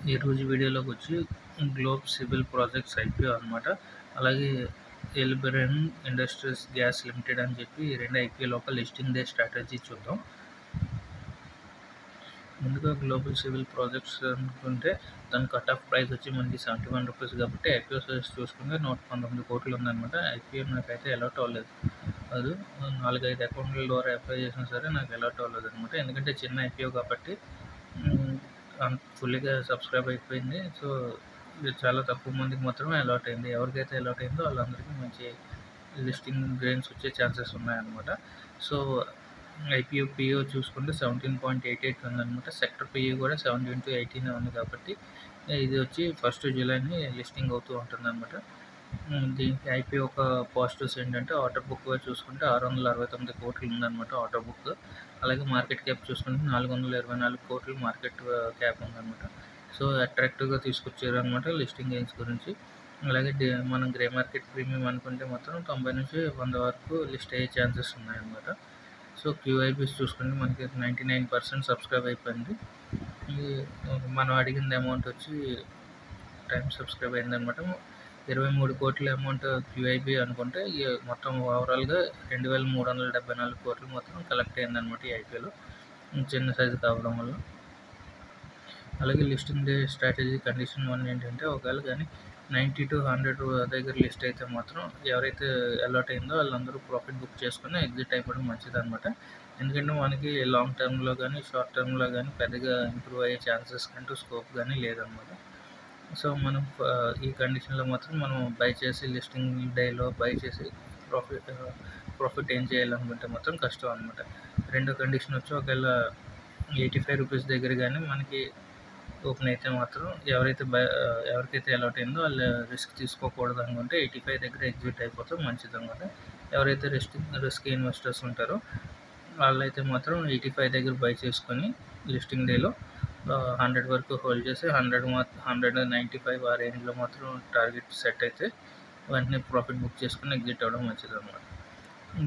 ఈరోజు వీడియోలోకి వచ్చి గ్లోబ్ సివిల్ ప్రాజెక్ట్స్ ఐపీఓ అనమాట. అలాగే ఎల్బెరన్ ఇండస్ట్రీస్ గ్యాస్ లిమిటెడ్ అని చెప్పి ఈ రెండు ఐపీఓ లోపల లిస్టింగ్ డే స్ట్రాటజీ చూద్దాం. ముందుగా గ్లోబల్ సివిల్ ప్రాజెక్ట్స్ అనుకుంటే దాని కట్ ఆఫ్ ప్రైస్ వచ్చి మనకి ₹71 కాబట్టి ఐపీఓ సైజ్ చూసుకుంటే 119 కోట్లు ఉందన్నమాట. ఐపీఓ నాకైతే అలాట్ అవ్వలేదు. అది 4-5 అకౌంట్ల ద్వారా అప్లై చేసినా సరే నాకు అలాట్ అవ్వలేదు అనమాట. ఎందుకంటే చిన్న ఐపీఓ కాబట్టి ఫుల్గా సబ్స్క్రైబ్ అయిపోయింది. సో ఇది చాలా తక్కువ మందికి మాత్రమే అలాట్ అయింది. ఎవరికైతే అలాట్ అయిందో వాళ్ళందరికీ మంచి లిస్టింగ్ గెయిన్స్ వచ్చే ఛాన్సెస్ ఉన్నాయన్నమాట. సో ఐపీఓ పిఓ చూసుకుంటే 17.88 ఉందన్నమాట. సెక్టర్ పిఈ కూడా 17-18 ఉంది కాబట్టి ఇది వచ్చి 1 జూలైని లిస్టింగ్ అవుతూ ఉంటుందన్నమాట. దీనికి ఐపీఓ ఒక పాజిటివ్స్ ఏంటంటే ఆర్డర్ బుక్గా చూసుకుంటే 669 కోట్లు ఉందన్నమాట ఆర్డర్ బుక్. అలాగే మార్కెట్ క్యాప్ చూసుకుంటే 424 కోట్లు మార్కెట్ క్యాప్ ఉందన్నమాట. సో అట్రాక్టివ్గా తీసుకొచ్చారు అనమాట లిస్టింగ్ గెయిన్స్ గురించి. అలాగే మనం గ్రే మార్కెట్ ప్రీమియం అనుకుంటే మాత్రం 90 నుంచి 100 వరకు లిస్ట్ అయ్యే ఛాన్సెస్ ఉన్నాయన్నమాట. సో క్యూఐబీస్ చూసుకుంటే మనకి 99% సబ్స్క్రైబ్ అయిపోయింది. మనం అడిగిన అమౌంట్ వచ్చి టైం సబ్స్క్రైబ్ అయిందనమాట. 23 కోట్ల అమౌంట్ క్యూఐబీ అనుకుంటే మొత్తం ఓవరాల్గా 2374 కోట్లు మొత్తం కలెక్ట్ అయిందనమాట ఈ ఐపీఓలో, చిన్న సైజు కావడం వల్ల. అలాగే లిస్టింగ్ డే స్ట్రాటజీ కండిషన్ 1 ఏంటంటే ఒకవేళ కానీ 90 to 100 దగ్గర లిస్ట్ అయితే మాత్రం ఎవరైతే అలాట్ అయిందో వాళ్ళందరూ ప్రాఫిట్ బుక్ చేసుకుని ఎగ్జిట్ అయిపోవడం మంచిదన్నమాట. ఎందుకంటే మనకి లాంగ్ టర్మ్లో కానీ షార్ట్ టర్మ్లో కానీ పెద్దగా ఇంప్రూవ్ అయ్యే ఛాన్సెస్ కంటూ స్కోప్ కానీ లేదనమాట. సో మనం ఈ కండిషన్లో మాత్రం మనం బై చేసి లిస్టింగ్ డేలో బై చేసి ప్రాఫిట్ ఏం చేయాలనుకుంటే మాత్రం కష్టం అనమాట. రెండో కండిషన్ వచ్చి ఒకవేళ ₹85 దగ్గర కానీ మనకి ఓపెన్ అయితే మాత్రం ఎవరికైతే అలాట్ అయిందో వాళ్ళు రిస్క్ తీసుకోకూడదు అనుకుంటే 85 దగ్గర ఎగ్జిట్ అయిపోతే మంచిది అనమాట. ఎవరైతే రిస్క్ ఇన్వెస్టర్స్ ఉంటారో వాళ్ళైతే మాత్రం 85 దగ్గర బై చేసుకొని లిస్టింగ్ డేలో 100 వరకు హోల్డ్ చేసి 195 ఆ రేంజ్లో మాత్రం టార్గెట్ సెట్ అయితే వెంటనే ప్రాఫిట్ బుక్ చేసుకుని ఎగ్జిట్ అవ్వడం మంచిది అనమాట.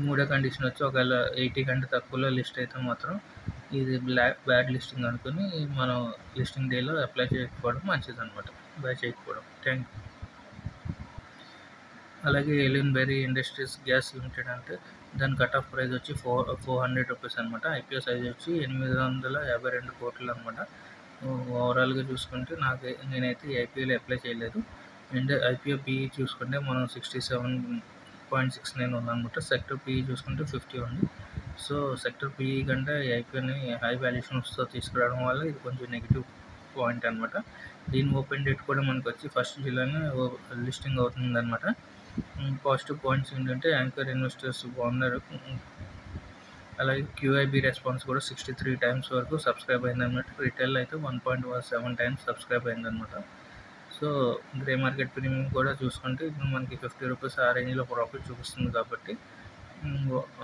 మూడో కండిషన్ వచ్చి ఒకవేళ 80 కంటే తక్కువలో లిస్ట్ అయితే మాత్రం ఇది బ్యాడ్ లిస్టింగ్ అనుకుని మనం లిస్టింగ్ డేలో అప్లై చేయకపోవడం మంచిది అనమాట, బై చేయకపోవడం. Thank you. అలాగే ఎలిన్బెరీ ఇండస్ట్రీస్ గ్యాస్ లిమిటెడ్ అంటే దాని కట్ ఆఫ్ ప్రైస్ వచ్చి ₹400 అనమాట. ఐపీఓ సైజ్ వచ్చి 852 కోట్లు అనమాట. ఓవరాల్గా చూసుకుంటే నేనైతే ఈ ఐపీఓలో అప్లై చేయలేదు. అండ్ ఐపీఓ పిఈ చూసుకుంటే మనం 67.69 ఉందన్నమాట. సెక్టర్ పిఈ చూసుకుంటే 50 ఉంది. సో సెక్టర్ పిఈ కంటే ఐపీఓని హై వాల్యుయేషన్స్తో తీసుకురావడం వల్ల ఇది కొంచెం నెగిటివ్ పాయింట్ అనమాట. దీని ఓపెన్ డేట్ కూడా మనకు వచ్చి 1 జూలైనే లిస్టింగ్ అవుతుందన్నమాట. పాజిటివ్ పాయింట్స్ ఏంటంటే యాంకర్ ఇన్వెస్టర్స్ బాగున్నారు. అలాగే క్యూఐబీ రెస్పాన్స్ కూడా 63 టైమ్స్ వరకు సబ్స్క్రైబ్ అయిందన్నమాట. రిటైల్ అయితే 1.7 టైమ్స్ సబ్స్క్రైబ్ అయిందన్నమాట. సో గ్రే మార్కెట్ ప్రీమియం కూడా చూసుకుంటే ఇప్పుడు మనకి ₹50 ఆ రేంజ్లో ప్రాఫిట్ చూపిస్తుంది కాబట్టి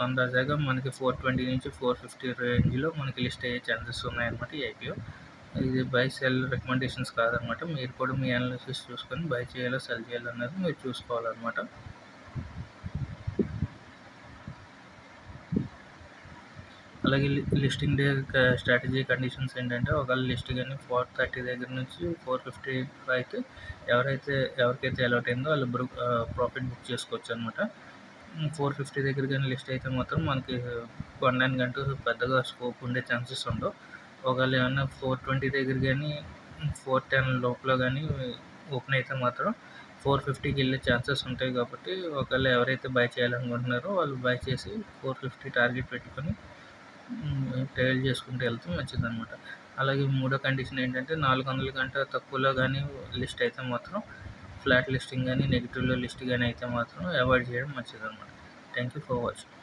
అందాజాగా మనకి 420 నుంచి 450 రేంజ్లో మనకి లిస్ట్ అయ్యే ఛాన్సెస్ ఉన్నాయన్నమాట ఈ ఐపీఓ. ఇది బై సెల్ రికమెండేషన్స్ కాదనమాట. మీరు కూడా మీ అనాలిసిస్ చూసుకొని బై చేయాలో సెల్ చేయాలో అన్నది మీరు చూసుకోవాలన్నమాట. అలాగే లిస్టింగ్ డే స్ట్రాటజీ కండిషన్స్ ఏంటంటే ఒకవేళ లిస్ట్ కానీ 430 దగ్గర నుంచి 450 అయితే ఎవరికైతే అలాట్ అయిందో వాళ్ళు ప్రాఫిట్ బుక్ చేసుకోవచ్చు అనమాట. 450 దగ్గర కానీ లిస్ట్ అయితే మాత్రం మనకి కొనడానికి అంటూ పెద్దగా స్కోప్ ఉండే ఛాన్సెస్ ఉండవు. ఒకవేళ ఏమన్నా 420 దగ్గర కానీ 410 లోపల కానీ ఓపెన్ అయితే మాత్రం 450కి వెళ్ళే ఛాన్సెస్ ఉంటాయి కాబట్టి ఒకవేళ ఎవరైతే బై చేయాలనుకుంటున్నారో వాళ్ళు బై చేసి 450 టార్గెట్ పెట్టుకొని ట్రేడ్ చేసుకుంటూ వెళ్తే మంచిదన్నమాట. అలాగే మూడో కండిషన్ ఏంటంటే 400 కంటే తక్కువలో కానీ లిస్ట్ అయితే మాత్రం ఫ్లాట్ లిస్టింగ్ కానీ నెగిటివ్లో లిస్ట్ కానీ అయితే మాత్రం అవాయిడ్ చేయడం మంచిదన్నమాట. Thank you for watching.